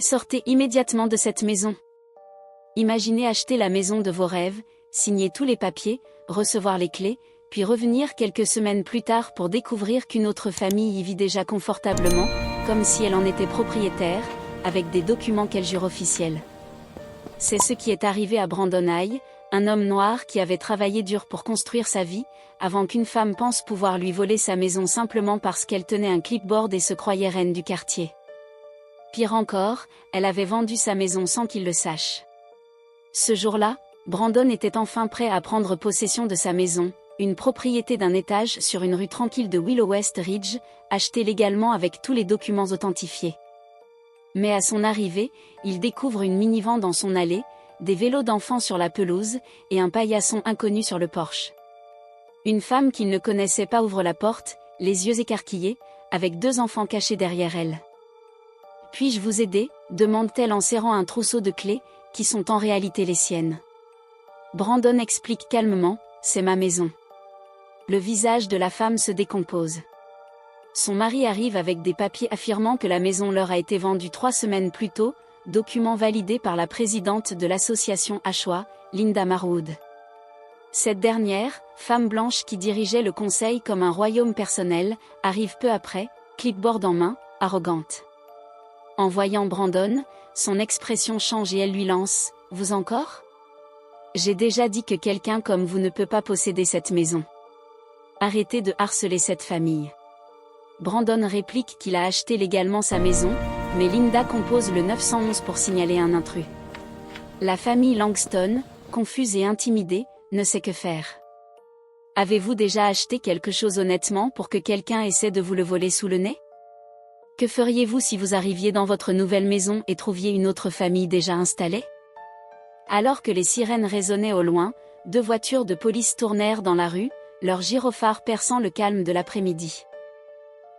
Sortez immédiatement de cette maison. Imaginez acheter la maison de vos rêves, signer tous les papiers, recevoir les clés, puis revenir quelques semaines plus tard pour découvrir qu'une autre famille y vit déjà confortablement, comme si elle en était propriétaire, avec des documents qu'elle jure officiels. C'est ce qui est arrivé à Brandon High, un homme noir qui avait travaillé dur pour construire sa vie, avant qu'une femme pense pouvoir lui voler sa maison simplement parce qu'elle tenait un clipboard et se croyait reine du quartier. Pire encore, elle avait vendu sa maison sans qu'il le sache. Ce jour-là, Brandon était enfin prêt à prendre possession de sa maison, une propriété d'un étage sur une rue tranquille de Willow West Ridge, achetée légalement avec tous les documents authentifiés. Mais à son arrivée, il découvre une minivan dans son allée, des vélos d'enfants sur la pelouse, et un paillasson inconnu sur le porche. Une femme qu'il ne connaissait pas ouvre la porte, les yeux écarquillés, avec 2 enfants cachés derrière elle. « Puis-je vous aider ?» demande-t-elle en serrant un trousseau de clés, qui sont en réalité les siennes. Brandon explique calmement, « C'est ma maison. » Le visage de la femme se décompose. Son mari arrive avec des papiers affirmant que la maison leur a été vendue 3 semaines plus tôt, document validé par la présidente de l'association Ashwa, Linda Marwood. Cette dernière, femme blanche qui dirigeait le conseil comme un royaume personnel, arrive peu après, clipboard en main, arrogante. En voyant Brandon, son expression change et elle lui lance, « Vous encore ? J'ai déjà dit que quelqu'un comme vous ne peut pas posséder cette maison. Arrêtez de harceler cette famille. » Brandon réplique qu'il a acheté légalement sa maison, mais Linda compose le 911 pour signaler un intrus. La famille Langston, confuse et intimidée, ne sait que faire. Avez-vous déjà acheté quelque chose honnêtement pour que quelqu'un essaie de vous le voler sous le nez ? Que feriez-vous si vous arriviez dans votre nouvelle maison et trouviez une autre famille déjà installée ? Alors que les sirènes résonnaient au loin, 2 voitures de police tournèrent dans la rue, leurs gyrophares perçant le calme de l'après-midi.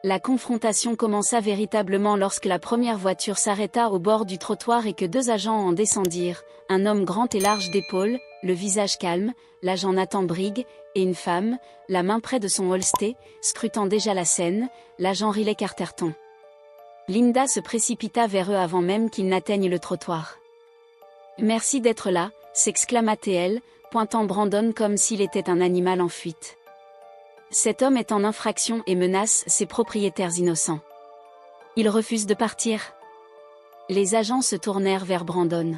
La confrontation commença véritablement lorsque la première voiture s'arrêta au bord du trottoir et que 2 agents en descendirent, un homme grand et large d'épaules, le visage calme, l'agent Nathan Brigg, et une femme, la main près de son holster, scrutant déjà la scène, l'agent Riley Carterton. Linda se précipita vers eux avant même qu'ils n'atteignent le trottoir. « Merci d'être là », s'exclama-t-elle, pointant Brandon comme s'il était un animal en fuite. Cet homme est en infraction et menace ses propriétaires innocents. Il refuse de partir. Les agents se tournèrent vers Brandon.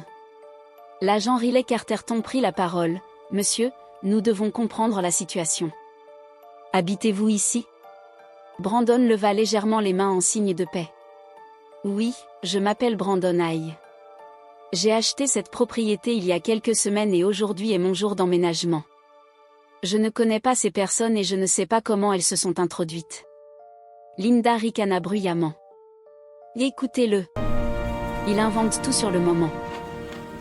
L'agent Riley Carterton prit la parole. « Monsieur, nous devons comprendre la situation. Habitez-vous ici ?» Brandon leva légèrement les mains en signe de paix. « Oui, je m'appelle Brandon High. J'ai acheté cette propriété il y a quelques semaines et aujourd'hui est mon jour d'emménagement. Je ne connais pas ces personnes et je ne sais pas comment elles se sont introduites. » Linda ricana bruyamment. « Écoutez-le. Il invente tout sur le moment.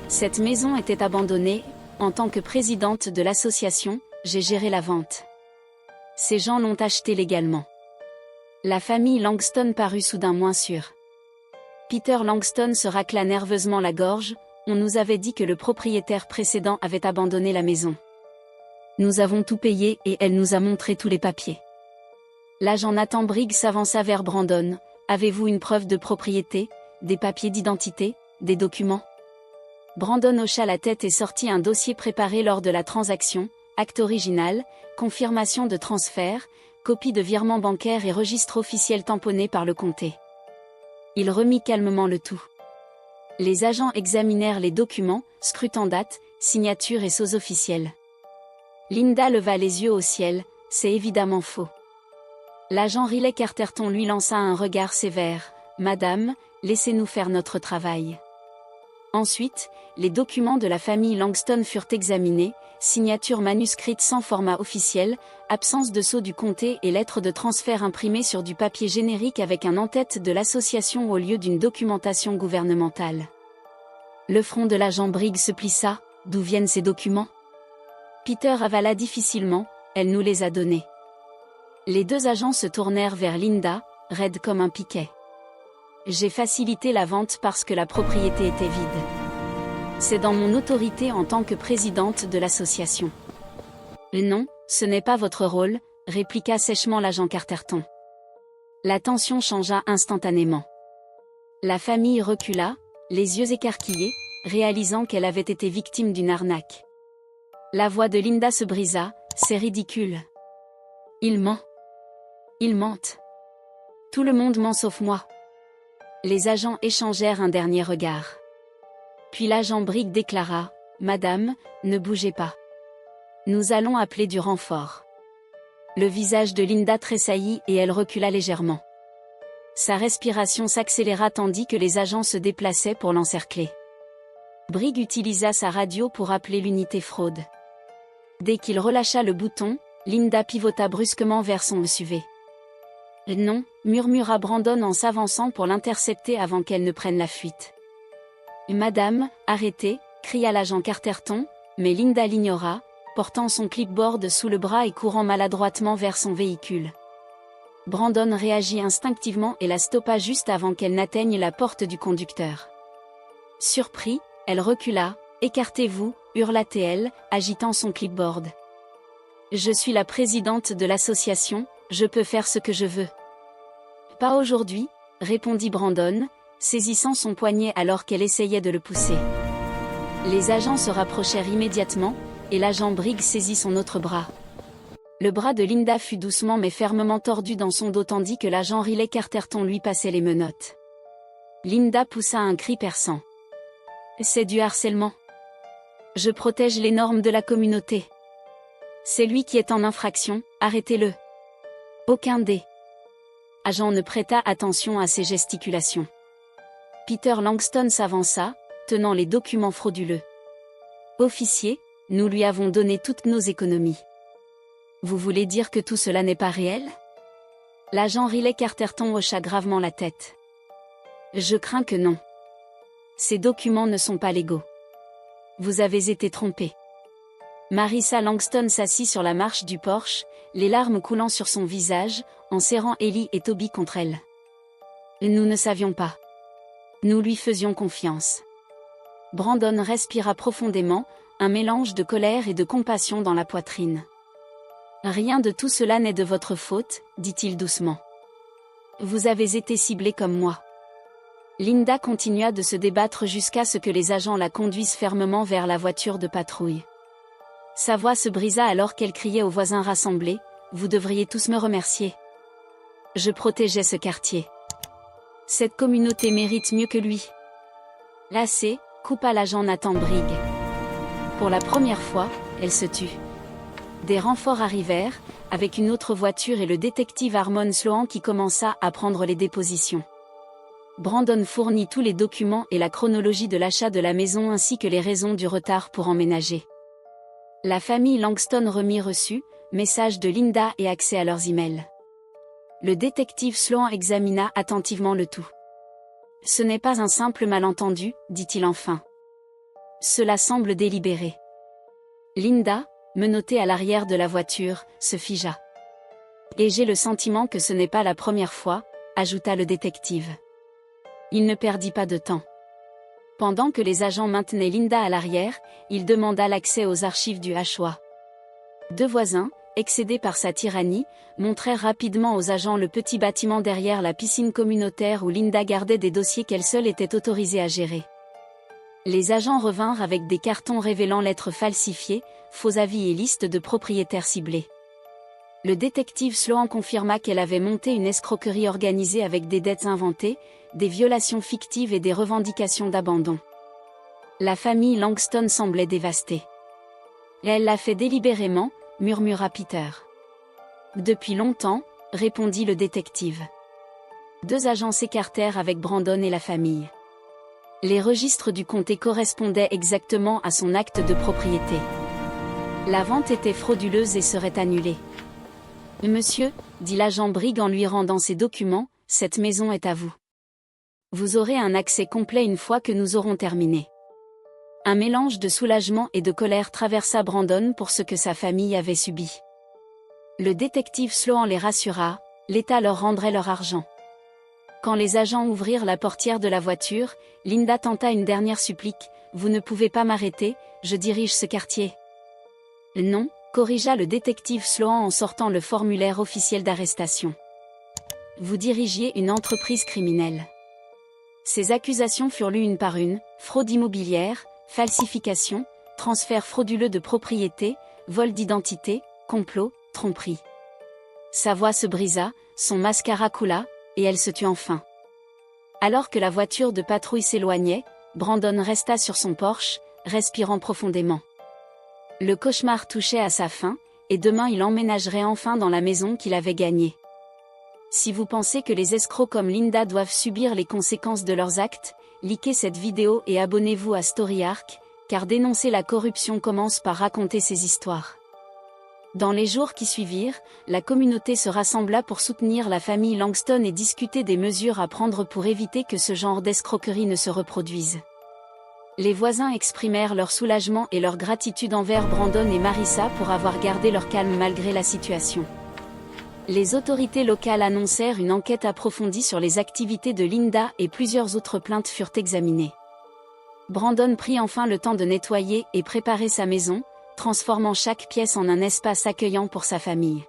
Cette maison était abandonnée, en tant que présidente de l'association, j'ai géré la vente. Ces gens l'ont achetée légalement. » La famille Langston parut soudain moins sûre. Peter Langston se racla nerveusement la gorge, « On nous avait dit que le propriétaire précédent avait abandonné la maison. Nous avons tout payé et elle nous a montré tous les papiers. » L'agent Nathan Brigg s'avança vers Brandon. « Avez-vous une preuve de propriété, des papiers d'identité, des documents ?» Brandon hocha la tête et sortit un dossier préparé lors de la transaction, acte original, confirmation de transfert, copie de virement bancaire et registre officiel tamponné par le comté. Il remit calmement le tout. Les agents examinèrent les documents, scrutant date, signature et sceaux officiels. Linda leva les yeux au ciel, « C'est évidemment faux. » L'agent Riley Carterton lui lança un regard sévère, « Madame, laissez-nous faire notre travail. » Ensuite, les documents de la famille Langston furent examinés, signature manuscrite sans format officiel, absence de sceau du comté et lettres de transfert imprimées sur du papier générique avec un en-tête de l'association au lieu d'une documentation gouvernementale. Le front de l'agent Brigg se plissa, « D'où viennent ces documents ? » Peter avala difficilement, « Elle nous les a donnés. » Les 2 agents se tournèrent vers Linda, raide comme un piquet. « J'ai facilité la vente parce que la propriété était vide. C'est dans mon autorité en tant que présidente de l'association. » « Non, ce n'est pas votre rôle, » répliqua sèchement l'agent Carterton. La tension changea instantanément. La famille recula, les yeux écarquillés, réalisant qu'elle avait été victime d'une arnaque. La voix de Linda se brisa, c'est ridicule. Il ment. Ils mentent. Tout le monde ment sauf moi. Les agents échangèrent un dernier regard. Puis l'agent Briggs déclara, Madame, ne bougez pas. Nous allons appeler du renfort. Le visage de Linda tressaillit et elle recula légèrement. Sa respiration s'accéléra tandis que les agents se déplaçaient pour l'encercler. Briggs utilisa sa radio pour appeler l'unité fraude. Dès qu'il relâcha le bouton, Linda pivota brusquement vers son SUV. Non, murmura Brandon en s'avançant pour l'intercepter avant qu'elle ne prenne la fuite. Madame, arrêtez, cria l'agent Carterton, mais Linda l'ignora, portant son clipboard sous le bras et courant maladroitement vers son véhicule. Brandon réagit instinctivement et la stoppa juste avant qu'elle n'atteigne la porte du conducteur. Surpris, elle recula, « Écartez-vous » hurla-t-elle, agitant son clipboard. « Je suis la présidente de l'association, je peux faire ce que je veux. »« Pas aujourd'hui » répondit Brandon, saisissant son poignet alors qu'elle essayait de le pousser. Les agents se rapprochèrent immédiatement, et l'agent Briggs saisit son autre bras. Le bras de Linda fut doucement mais fermement tordu dans son dos tandis que l'agent Riley Carterton lui passait les menottes. Linda poussa un cri perçant. « C'est du harcèlement. Je protège les normes de la communauté. C'est lui qui est en infraction, arrêtez-le. » Aucun des agents ne prêta attention à ses gesticulations. Peter Langston s'avança, tenant les documents frauduleux. « Officier, nous lui avons donné toutes nos économies. Vous voulez dire que tout cela n'est pas réel ?» L'agent Riley Carterton hocha gravement la tête. « Je crains que non. Ces documents ne sont pas légaux. Vous avez été trompé. » Marissa Langston s'assit sur la marche du Porsche, les larmes coulant sur son visage, en serrant Ellie et Toby contre elle. « Nous ne savions pas. Nous lui faisions confiance. » Brandon respira profondément, un mélange de colère et de compassion dans la poitrine. « Rien de tout cela n'est de votre faute, dit-il doucement. Vous avez été ciblé comme moi. » Linda continua de se débattre jusqu'à ce que les agents la conduisent fermement vers la voiture de patrouille. Sa voix se brisa alors qu'elle criait aux voisins rassemblés, « Vous devriez tous me remercier. Je protégeais ce quartier. Cette communauté mérite mieux que lui. » Lassée, coupa l'agent Nathan Briggs. Pour la première fois, elle se tut. Des renforts arrivèrent, avec une autre voiture et le détective Harmon Sloan qui commença à prendre les dépositions. Brandon fournit tous les documents et la chronologie de l'achat de la maison ainsi que les raisons du retard pour emménager. La famille Langston remit reçu, message de Linda et accès à leurs emails. Le détective Sloan examina attentivement le tout. « Ce n'est pas un simple malentendu, dit-il enfin. Cela semble délibéré. » Linda, menottée à l'arrière de la voiture, se figea. « Et j'ai le sentiment que ce n'est pas la première fois, » ajouta le détective. Il ne perdit pas de temps. Pendant que les agents maintenaient Linda à l'arrière, il demanda l'accès aux archives du HOA. Deux voisins, excédés par sa tyrannie, montrèrent rapidement aux agents le petit bâtiment derrière la piscine communautaire où Linda gardait des dossiers qu'elle seule était autorisée à gérer. Les agents revinrent avec des cartons révélant lettres falsifiées, faux avis et listes de propriétaires ciblés. Le détective Sloan confirma qu'elle avait monté une escroquerie organisée avec des dettes inventées, des violations fictives et des revendications d'abandon. La famille Langston semblait dévastée. « Et elle l'a fait délibérément », murmura Peter. « Depuis longtemps », répondit le détective. Deux agents s'écartèrent avec Brandon et la famille. Les registres du comté correspondaient exactement à son acte de propriété. La vente était frauduleuse et serait annulée. « Monsieur, » dit l'agent Briggs en lui rendant ses documents, « cette maison est à vous. Vous aurez un accès complet une fois que nous aurons terminé. » Un mélange de soulagement et de colère traversa Brandon pour ce que sa famille avait subi. Le détective Sloan les rassura, l'État leur rendrait leur argent. Quand les agents ouvrirent la portière de la voiture, Linda tenta une dernière supplique, « Vous ne pouvez pas m'arrêter, je dirige ce quartier. » « Non, » corrigea le détective Sloan en sortant le formulaire officiel d'arrestation. « Vous dirigiez une entreprise criminelle. Ces accusations furent lues une par une: fraude immobilière, falsification, transfert frauduleux de propriété, vol d'identité, complot, tromperie. Sa voix se brisa, son mascara coula, et elle se tut enfin. Alors que la voiture de patrouille s'éloignait, Brandon resta sur son porche, respirant profondément. Le cauchemar touchait à sa fin, et demain il emménagerait enfin dans la maison qu'il avait gagnée. Si vous pensez que les escrocs comme Linda doivent subir les conséquences de leurs actes, likez cette vidéo et abonnez-vous à StoryArc, car dénoncer la corruption commence par raconter ces histoires. Dans les jours qui suivirent, la communauté se rassembla pour soutenir la famille Langston et discuter des mesures à prendre pour éviter que ce genre d'escroquerie ne se reproduise. Les voisins exprimèrent leur soulagement et leur gratitude envers Brandon et Marissa pour avoir gardé leur calme malgré la situation. Les autorités locales annoncèrent une enquête approfondie sur les activités de Linda et plusieurs autres plaintes furent examinées. Brandon prit enfin le temps de nettoyer et préparer sa maison, transformant chaque pièce en un espace accueillant pour sa famille.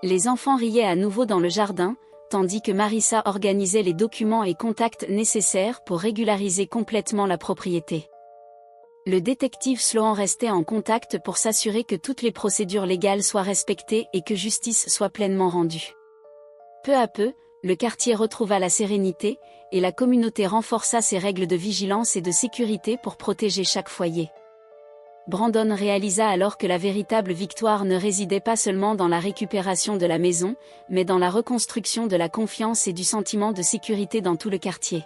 Les enfants riaient à nouveau dans le jardin, tandis que Marissa organisait les documents et contacts nécessaires pour régulariser complètement la propriété. Le détective Sloan restait en contact pour s'assurer que toutes les procédures légales soient respectées et que justice soit pleinement rendue. Peu à peu, le quartier retrouva la sérénité, et la communauté renforça ses règles de vigilance et de sécurité pour protéger chaque foyer. Brandon réalisa alors que la véritable victoire ne résidait pas seulement dans la récupération de la maison, mais dans la reconstruction de la confiance et du sentiment de sécurité dans tout le quartier.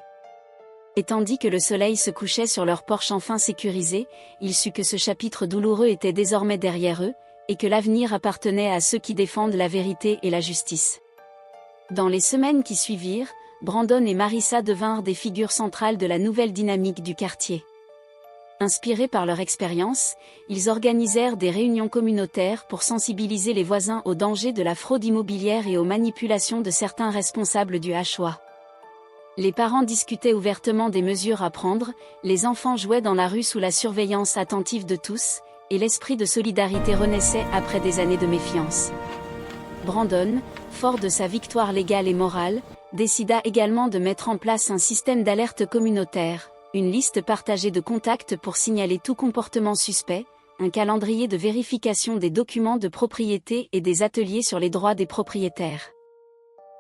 Et tandis que le soleil se couchait sur leur porche enfin sécurisé, il sut que ce chapitre douloureux était désormais derrière eux, et que l'avenir appartenait à ceux qui défendent la vérité et la justice. Dans les semaines qui suivirent, Brandon et Marissa devinrent des figures centrales de la nouvelle dynamique du quartier. Inspirés par leur expérience, ils organisèrent des réunions communautaires pour sensibiliser les voisins aux dangers de la fraude immobilière et aux manipulations de certains responsables du HOA. Les parents discutaient ouvertement des mesures à prendre, les enfants jouaient dans la rue sous la surveillance attentive de tous, et l'esprit de solidarité renaissait après des années de méfiance. Brandon, fort de sa victoire légale et morale, décida également de mettre en place un système d'alerte communautaire, une liste partagée de contacts pour signaler tout comportement suspect, un calendrier de vérification des documents de propriété et des ateliers sur les droits des propriétaires.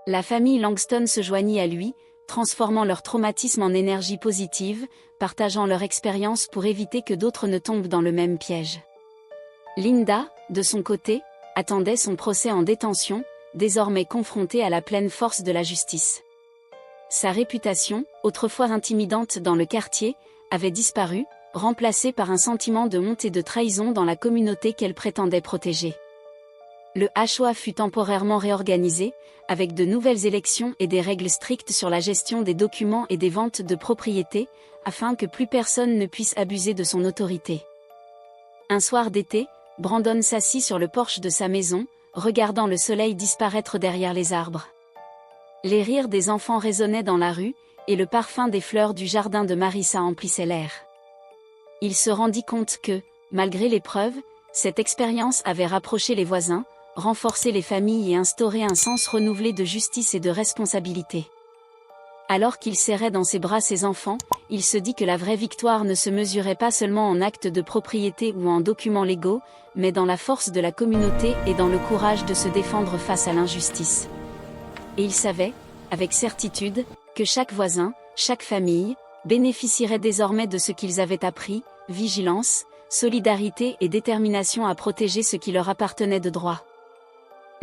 La famille Langston se joignit à lui, transformant leur traumatisme en énergie positive, partageant leur expérience pour éviter que d'autres ne tombent dans le même piège. Linda, de son côté, attendait son procès en détention, désormais confrontée à la pleine force de la justice. Sa réputation, autrefois intimidante dans le quartier, avait disparu, remplacée par un sentiment de honte et de trahison dans la communauté qu'elle prétendait protéger. Le HOA fut temporairement réorganisé, avec de nouvelles élections et des règles strictes sur la gestion des documents et des ventes de propriétés, afin que plus personne ne puisse abuser de son autorité. Un soir d'été, Brandon s'assit sur le porche de sa maison, regardant le soleil disparaître derrière les arbres. Les rires des enfants résonnaient dans la rue, et le parfum des fleurs du jardin de Marissa emplissait l'air. Il se rendit compte que, malgré l'épreuve, cette expérience avait rapproché les voisins, renforcé les familles et instauré un sens renouvelé de justice et de responsabilité. Alors qu'il serrait dans ses bras ses enfants, il se dit que la vraie victoire ne se mesurait pas seulement en actes de propriété ou en documents légaux, mais dans la force de la communauté et dans le courage de se défendre face à l'injustice. Et il savait, avec certitude, que chaque voisin, chaque famille, bénéficierait désormais de ce qu'ils avaient appris, vigilance, solidarité et détermination à protéger ce qui leur appartenait de droit.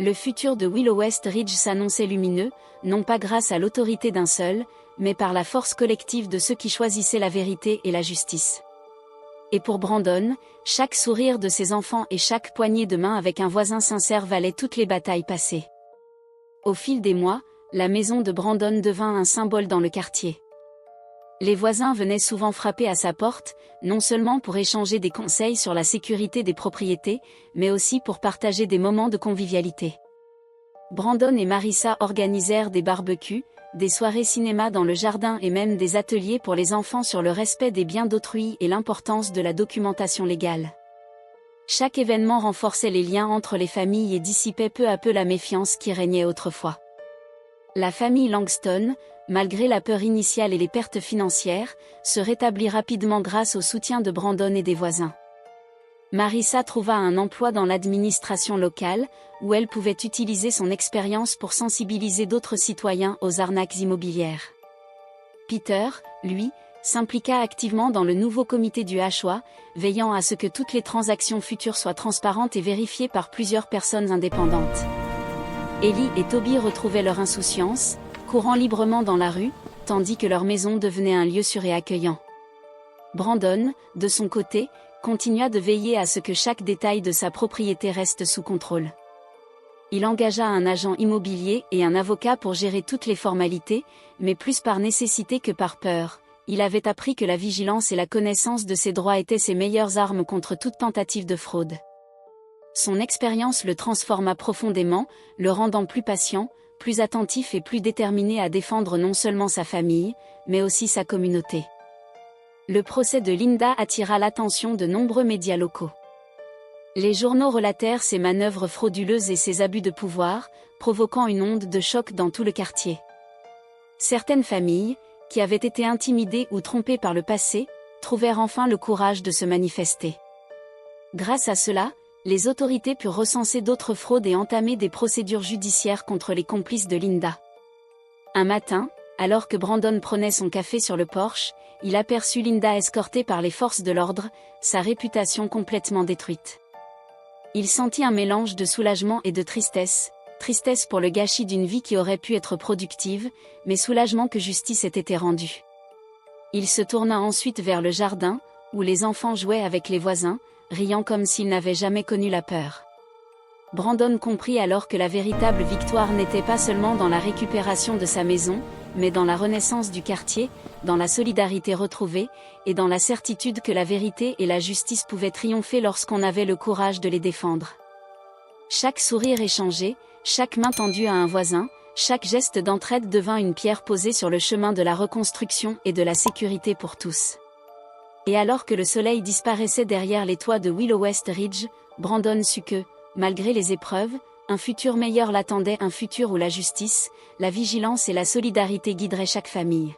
Le futur de Willow West Ridge s'annonçait lumineux, non pas grâce à l'autorité d'un seul, mais par la force collective de ceux qui choisissaient la vérité et la justice. Et pour Brandon, chaque sourire de ses enfants et chaque poignée de main avec un voisin sincère valait toutes les batailles passées. Au fil des mois, la maison de Brandon devint un symbole dans le quartier. Les voisins venaient souvent frapper à sa porte, non seulement pour échanger des conseils sur la sécurité des propriétés, mais aussi pour partager des moments de convivialité. Brandon et Marissa organisèrent des barbecues, des soirées cinéma dans le jardin et même des ateliers pour les enfants sur le respect des biens d'autrui et l'importance de la documentation légale. Chaque événement renforçait les liens entre les familles et dissipait peu à peu la méfiance qui régnait autrefois. La famille Langston, malgré la peur initiale et les pertes financières, se rétablit rapidement grâce au soutien de Brandon et des voisins. Marissa trouva un emploi dans l'administration locale, où elle pouvait utiliser son expérience pour sensibiliser d'autres citoyens aux arnaques immobilières. Peter, lui, s'impliqua activement dans le nouveau comité du HOA, veillant à ce que toutes les transactions futures soient transparentes et vérifiées par plusieurs personnes indépendantes. Ellie et Toby retrouvaient leur insouciance, courant librement dans la rue, tandis que leur maison devenait un lieu sûr et accueillant. Brandon, de son côté, continua de veiller à ce que chaque détail de sa propriété reste sous contrôle. Il engagea un agent immobilier et un avocat pour gérer toutes les formalités, mais plus par nécessité que par peur. Il avait appris que la vigilance et la connaissance de ses droits étaient ses meilleures armes contre toute tentative de fraude. Son expérience le transforma profondément, le rendant plus patient, plus attentif et plus déterminé à défendre non seulement sa famille, mais aussi sa communauté. Le procès de Linda attira l'attention de nombreux médias locaux. Les journaux relatèrent ses manœuvres frauduleuses et ses abus de pouvoir, provoquant une onde de choc dans tout le quartier. Certaines familles, qui avaient été intimidées ou trompées par le passé, trouvèrent enfin le courage de se manifester. Grâce à cela, les autorités purent recenser d'autres fraudes et entamer des procédures judiciaires contre les complices de Linda. Un matin, alors que Brandon prenait son café sur le porche, il aperçut Linda escortée par les forces de l'ordre, sa réputation complètement détruite. Il sentit un mélange de soulagement et de tristesse, tristesse pour le gâchis d'une vie qui aurait pu être productive, mais soulagement que justice ait été rendue. Il se tourna ensuite vers le jardin, où les enfants jouaient avec les voisins, riant comme s'ils n'avaient jamais connu la peur. Brandon comprit alors que la véritable victoire n'était pas seulement dans la récupération de sa maison, mais dans la renaissance du quartier, dans la solidarité retrouvée, et dans la certitude que la vérité et la justice pouvaient triompher lorsqu'on avait le courage de les défendre. Chaque sourire échangé, chaque main tendue à un voisin, chaque geste d'entraide devint une pierre posée sur le chemin de la reconstruction et de la sécurité pour tous. Et alors que le soleil disparaissait derrière les toits de Willow West Ridge, Brandon sut que, malgré les épreuves, un futur meilleur l'attendait, un futur où la justice, la vigilance et la solidarité guideraient chaque famille.